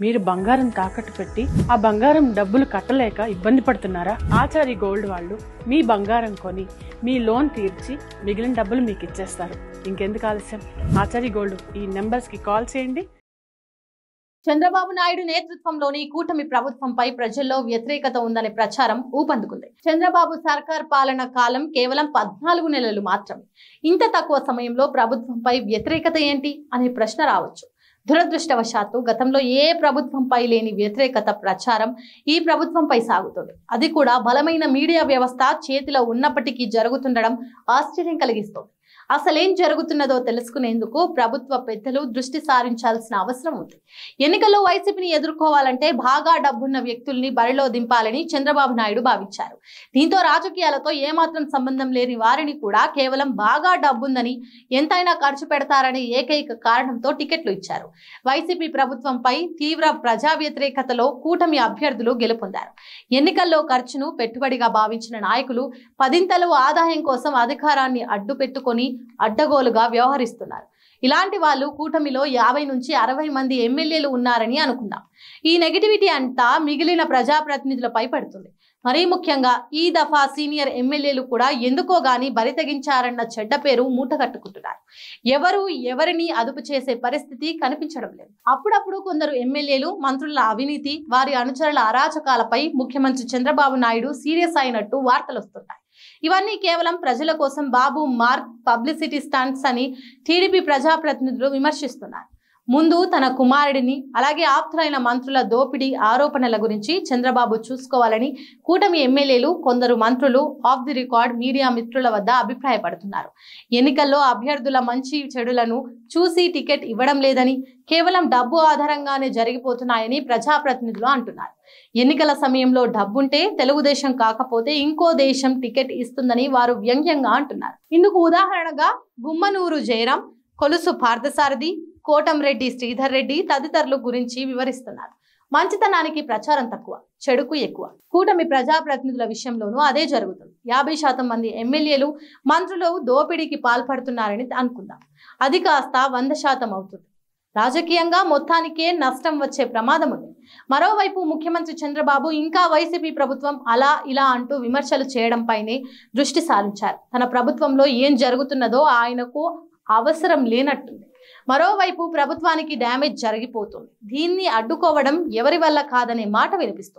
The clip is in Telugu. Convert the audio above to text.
మీరు బంగారం తాకట్టు పెట్టి ఆ బంగారం డబ్బులు కట్టలేక ఇబ్బంది పడుతున్నారా? ఆచారి గోల్డ్ వాళ్ళు మీ బంగారం కొని మీ లోన్ తీర్చి మిగిలిన డబ్బులు మీకు ఇచ్చేస్తారు. ఇంకెందుకు ఆలస్యం? ఆచారి గోల్డ్ ఈ నెంబర్స్ కి కాల్ చేయండి. చంద్రబాబు నాయుడు నేతృత్వంలోని కూటమి ప్రభుత్వంపై ప్రజల్లో వ్యతిరేకత ఉందనే ప్రచారం ఊపందుకుంది. చంద్రబాబు సర్కార్ పాలన కాలం కేవలం 14 నెలలు మాత్రమే. ఇంత తక్కువ సమయంలో ప్రభుత్వంపై వ్యతిరేకత ఏంటి అనే ప్రశ్న రావచ్చు. దురదృష్టవశాత్తు గతంలో ఏ ప్రభుత్వంపై లేని వ్యతిరేకత ప్రచారం ఈ ప్రభుత్వంపై సాగుతుంది. అది కూడా బలమైన మీడియా వ్యవస్థ చేతిలో ఉన్నప్పటికీ జరుగుతుండడం ఆశ్చర్యం కలిగిస్తోంది. అసలేం జరుగుతున్నదో తెలుసుకునేందుకు ప్రభుత్వ పెద్దలు దృష్టి సారించాల్సిన అవసరం ఉంది. ఎన్నికల్లో వైసీపీని ఎదుర్కోవాలంటే బాగా డబ్బున్న వ్యక్తుల్ని బరిలో దింపాలని చంద్రబాబు నాయుడు భావించారు. దీంతో రాజకీయాలతో ఏమాత్రం సంబంధం లేని వారిని కూడా కేవలం బాగా డబ్బుందని ఎంతైనా ఖర్చు పెడతారనే ఏకైక కారణంతో టికెట్లు ఇచ్చారు. వైసీపీ ప్రభుత్వంపై తీవ్ర ప్రజా వ్యతిరేకతలో కూటమి అభ్యర్థులు గెలుపొందారు. ఎన్నికల్లో ఖర్చును పెట్టుబడిగా భావించిన నాయకులు పదింతలు ఆదాయం కోసం అధికారాన్ని అడ్డు పెట్టుకొని అడ్డగోలుగా వ్యవహరిస్తున్నారు. ఇలాంటి వాళ్ళు కూటమిలో 50 నుంచి 60 మంది ఎమ్మెల్యేలు ఉన్నారని అనుకుందాం. ఈ నెగటివిటీ అంతా మిగిలిన ప్రజాప్రతినిధులపై పడుతుంది. మరీ ముఖ్యంగా ఈ దఫా సీనియర్ ఎమ్మెల్యేలు కూడా ఎందుకో గాని బరితెగించారన్న చెడ్డ పేరు మూటగట్టుకుంటున్నారు. ఎవరు ఎవరిని అదుపు చేసే పరిస్థితి కనిపించడం లేదు. అప్పుడప్పుడు కొందరు ఎమ్మెల్యేలు మంత్రుల అవినీతి, వారి అనుచరుల అరాచకాలపై ముఖ్యమంత్రి చంద్రబాబు నాయుడు సీరియస్ అయినట్టు వార్తలు వస్తున్నాయి. ఇవన్నీ కేవలం ప్రజల కోసం బాబు మార్క్ పబ్లిసిటీ స్టంట్స్ అని టీడీపీ ప్రజాప్రతినిధులు విమర్శిస్తున్నారు. ముందు తన కుమారుడిని అలాగే ఆప్తులైన మంత్రుల దోపిడీ ఆరోపణల గురించి చంద్రబాబు చూసుకోవాలని కూటమి ఎమ్మెల్యేలు, కొందరు మంత్రులు ఆఫ్ ది రికార్డ్ మీడియా మిత్రుల వద్ద అభిప్రాయపడుతున్నారు. ఎన్నికల్లో అభ్యర్థుల మంచి చెడులను చూసి టికెట్ ఇవ్వడం లేదని, కేవలం డబ్బు ఆధారంగానే జరిగిపోతున్నాయని ప్రజాప్రతినిధులు అంటున్నారు. ఎన్నికల సమయంలో డబ్బుంటే తెలుగుదేశం కాకపోతే ఇంకో దేశం టికెట్ ఇస్తుందని వారు వ్యంగ్యంగా అంటున్నారు. ఇందుకు ఉదాహరణగా గుమ్మనూరు జయరాం, కొలుసు పార్థసారథి, కోటంరెడ్డి శ్రీధర్ రెడ్డి తదితరుల గురించి వివరిస్తున్నారు. మంచితనానికి ప్రచారం తక్కువ, చెడుకు ఎక్కువ. కూటమి ప్రజాప్రతినిధుల విషయంలోనూ అదే జరుగుతుంది. 50% మంది ఎమ్మెల్యేలు, మంత్రులు దోపిడీకి పాల్పడుతున్నారని అనుకుందాం. అది కాస్త 100% అవుతుంది. రాజకీయంగా మొత్తానికే నష్టం వచ్చే ప్రమాదం ఉంది. మరోవైపు ముఖ్యమంత్రి చంద్రబాబు ఇంకా వైసీపీ ప్రభుత్వం అలా ఇలా అంటూ విమర్శలు చేయడంపైనే దృష్టి సారించారు. తన ప్రభుత్వంలో ఏం జరుగుతున్నదో ఆయనకు అవసరం లేనట్టుంది. మరోవైపు ప్రభుత్వానికి డ్యామేజ్ జరిగిపోతుంది. దీన్ని అడ్డుకోవడం ఎవరి వల్ల కాదనే మాట వినిపిస్తుంది.